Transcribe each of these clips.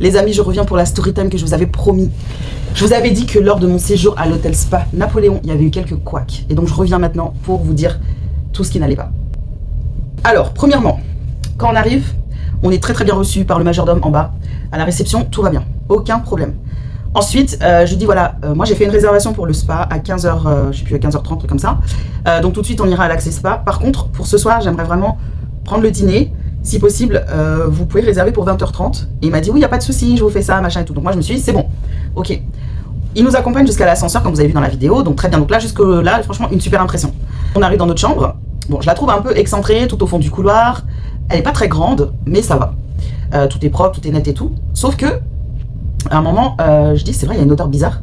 Les amis, je reviens pour la story time que je vous avais promis. Je vous avais dit que lors de mon séjour à l'hôtel Spa Napoléon, il y avait eu quelques couacs. Et donc je reviens maintenant pour vous dire tout ce qui n'allait pas. Alors, premièrement, quand on arrive, on est très très bien reçu par le majordome en bas. À la réception, tout va bien, aucun problème. Ensuite, je dis voilà, moi j'ai fait une réservation pour le spa à 15h, je sais plus, à 15h30, truc comme ça. Donc tout de suite, on ira à l'accès spa. Par contre, pour ce soir, j'aimerais vraiment prendre le dîner. Si possible, vous pouvez réserver pour 20h30. Et il m'a dit oui, il n'y a pas de souci, je vous fais ça, machin et tout. Donc moi je me suis dit c'est bon, ok. Il nous accompagne jusqu'à l'ascenseur, comme vous avez vu dans la vidéo. Donc très bien, donc là, jusque là, franchement, une super impression. On arrive dans notre chambre. Bon, je la trouve un peu excentrée, tout au fond du couloir. Elle n'est pas très grande, mais ça va. Tout est propre, tout est net et tout. Sauf que, à un moment, je dis, c'est vrai, il y a une odeur bizarre.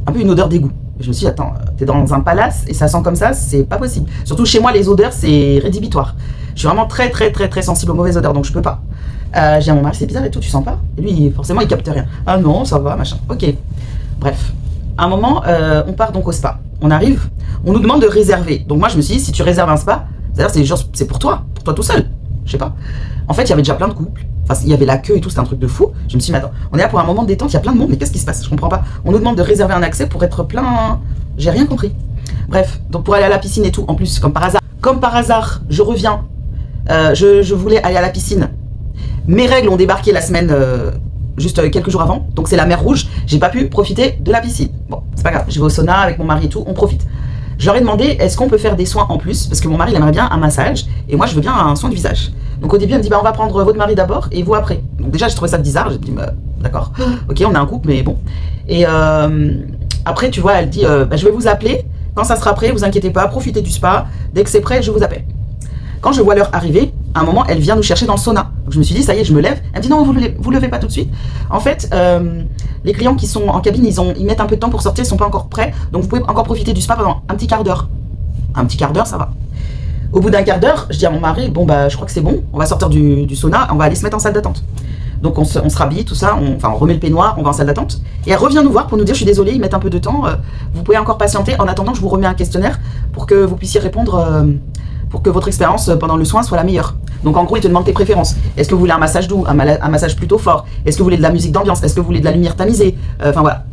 Un peu une odeur d'égout. Je me suis dit, attends, t'es dans un palace et ça sent comme ça, c'est pas possible. Surtout chez moi, les odeurs, c'est rédhibitoire. Je suis vraiment très, très, très, très sensible aux mauvaises odeurs, donc je peux pas. J'ai dit à mon mari, c'est bizarre et tout, tu sens pas? Et lui, forcément, il capte rien. Ah non, ça va, machin. Ok. Bref. À un moment, on part donc au spa. On arrive, on nous demande de réserver. Donc moi, je me suis dit, si tu réserves un spa, c'est-à-dire c'est pour toi tout seul. Je sais pas. En fait, il y avait déjà plein de couples. Enfin, il y avait la queue et tout, c'était un truc de fou. Je me suis dit, mais attends, on est là pour un moment de détente, il y a plein de monde, mais qu'est-ce qui se passe? Je comprends pas. On nous demande de réserver un accès pour être plein. J'ai rien compris. Bref, donc pour aller à la piscine et tout, en plus, comme par hasard, je reviens. Je voulais aller à la piscine. Mes règles ont débarqué la semaine, juste quelques jours avant. Donc c'est la mer Rouge. J'ai pas pu profiter de la piscine. Bon, c'est pas grave. Je vais au sauna avec mon mari et tout, on profite. Je leur ai demandé, est-ce qu'on peut faire des soins en plus? Parce que mon mari, il aimerait bien un massage. Et moi, je veux bien un soin de visage. Donc au début, elle me dit, bah, on va prendre votre mari d'abord et vous après. Donc déjà, j'ai trouvé ça bizarre. J'ai dit, bah, d'accord. Ok, on a un couple, mais bon. Et après, tu vois, elle dit, bah, je vais vous appeler. Quand ça sera prêt, vous inquiétez pas, profitez du spa. Dès que c'est prêt, je vous appelle. Quand je vois l'heure arriver, à un moment, elle vient nous chercher dans le sauna. Donc je me suis dit, ça y est, je me lève. Elle me dit, non, vous levez pas tout de suite. En fait, les clients qui sont en cabine, ils mettent un peu de temps pour sortir, ils sont pas encore prêts. Donc vous pouvez encore profiter du spa pendant un petit quart d'heure. Un petit quart d'heure, ça va. Au bout d'un quart d'heure, je dis à mon mari, bon, bah, je crois que c'est bon. On va sortir du sauna, on va aller se mettre en salle d'attente. Donc on se rhabille, tout ça, on remet le peignoir, on va en salle d'attente. Et elle revient nous voir pour nous dire, je suis désolée, ils mettent un peu de temps. Vous pouvez encore patienter. En attendant, je vous remets un questionnaire pour que vous puissiez répondre... pour que votre expérience pendant le soin soit la meilleure. Donc en gros, il te demande tes préférences. Est-ce que vous voulez un massage doux, un massage plutôt fort? Est-ce que vous voulez de la musique d'ambiance? Est-ce que vous voulez de la lumière tamisée? Enfin voilà.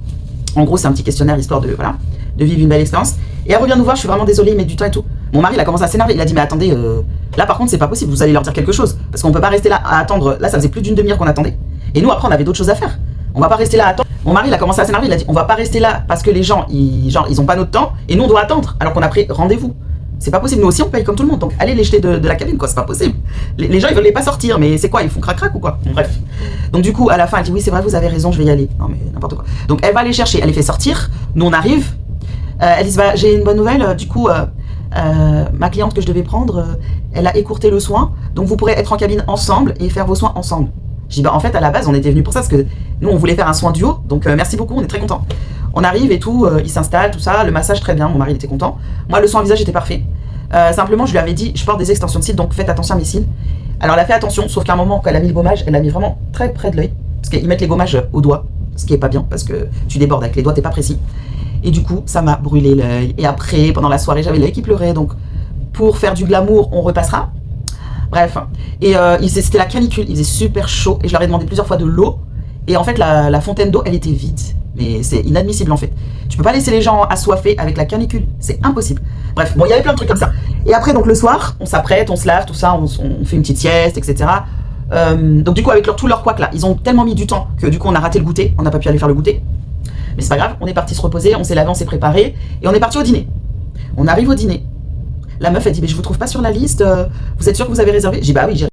En gros, c'est un petit questionnaire histoire de vivre une belle expérience. Et elle revient nous voir, je suis vraiment désolée, il met du temps et tout. Mon mari, il a commencé à s'énerver. Il a dit, mais attendez, là par contre, c'est pas possible, vous allez leur dire quelque chose. Parce qu'on peut pas rester là à attendre. Là, ça faisait plus d'une demi-heure qu'on attendait. Et nous, après, on avait d'autres choses à faire. On va pas rester là à attendre. Mon mari, il a commencé à s'énerver. Il a dit, on va pas rester là parce que les gens, ils ont pas notre temps. Et nous, on doit attendre alors qu'on a pris rendez-vous. C'est pas possible, nous aussi on paye comme tout le monde, donc allez les jeter de la cabine quoi, c'est pas possible. Les gens ils veulent pas sortir, mais c'est quoi, ils font crac-crac ou quoi? Bref. Donc du coup, à la fin, elle dit oui c'est vrai, vous avez raison, je vais y aller. Non mais n'importe quoi. Donc elle va les chercher, elle les fait sortir, nous on arrive, elle dit bah, j'ai une bonne nouvelle, du coup ma cliente que je devais prendre, elle a écourté le soin, donc vous pourrez être en cabine ensemble et faire vos soins ensemble. Je dis bah en fait à la base on était venus pour ça, parce que nous on voulait faire un soin duo, donc merci beaucoup, on est très contents. On arrive et tout, il s'installe, tout ça, le massage très bien, mon mari il était content. Moi le soin visage était parfait. Simplement je lui avais dit, je porte des extensions de cils, donc faites attention à mes cils. Alors elle a fait attention, sauf qu'à un moment quand elle a mis le gommage, elle l'a mis vraiment très près de l'œil. Parce qu'ils mettent les gommages au doigt, ce qui est pas bien, parce que tu débordes avec les doigts, t'es pas précis. Et du coup ça m'a brûlé l'œil. Et après, pendant la soirée, j'avais l'œil qui pleurait, donc pour faire du glamour, on repassera. Bref, et c'était la canicule, il faisait super chaud, et je leur ai demandé plusieurs fois de l'eau. Et en fait la fontaine d'eau, elle était vide. Mais c'est inadmissible en fait. Tu peux pas laisser les gens assoiffés avec la canicule, c'est impossible. Bref, bon, il y avait plein de trucs comme ça. Et après, donc le soir, on s'apprête, on se lave, tout ça, on fait une petite sieste, etc. Donc du coup, avec tous leurs couacs là, ils ont tellement mis du temps que du coup, on a raté le goûter, on n'a pas pu aller faire le goûter. Mais c'est pas grave, on est parti se reposer, on s'est lavé, on s'est préparé, et on est parti au dîner. On arrive au dîner. La meuf, elle dit, mais je vous trouve pas sur la liste, vous êtes sûr que vous avez réservé? J'ai dit, bah oui, j'ai